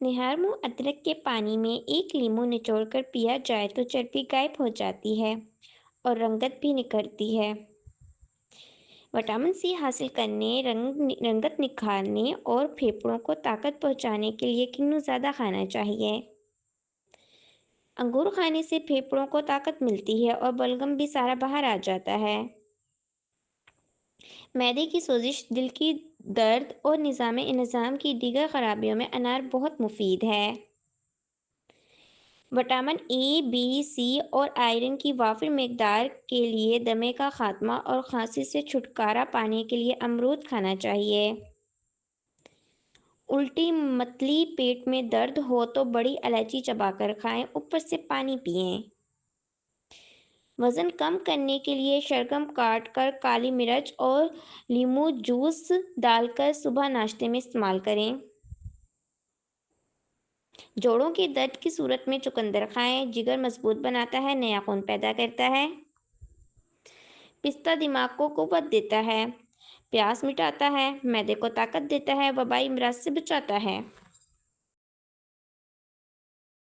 نہار منہ ادرک کے پانی میں ایک لیمو نچوڑ کر پیا جائے تو چربی غائب ہو جاتی ہے اور رنگت بھی نکھرتی ہے۔ وٹامن سی حاصل کرنے، رنگت نکھارنے اور پھیپھڑوں کو طاقت پہنچانے کے لیے کینو زیادہ کھانا چاہیے۔ انگور کھانے سے پھیپھڑوں کو طاقت ملتی ہے اور بلغم بھی سارا باہر آ جاتا ہے۔ معدے کی سوزش، دل کی درد اور نظام انہضام کی دیگر خرابیوں میں انار بہت مفید ہے۔ وٹامن اے، بی، سی اور آئرن کی وافر مقدار کے لیے دمے کا خاتمہ اور کھانسی سے چھٹکارا پانے کے لیے امرود کھانا چاہیے۔ الٹی، متلی پیٹ میں درد ہو تو بڑی الائچی چبا کر کھائیں، اوپر سے پانی پئیں۔ وزن کم کرنے کے لیے شلگم کاٹ کر کالی مرچ اور لیموں جوس ڈال کر صبح ناشتے میں استعمال کریں۔ جوڑوں کے درد کی صورت میں چقندر کھائیں، جگر مضبوط بناتا ہے، نیا خون پیدا کرتا ہے۔ پستہ دماغ کو قوت دیتا ہے، پیاس مٹاتا ہے، معدے کو طاقت دیتا ہے، وبائی امراض سے بچاتا ہے۔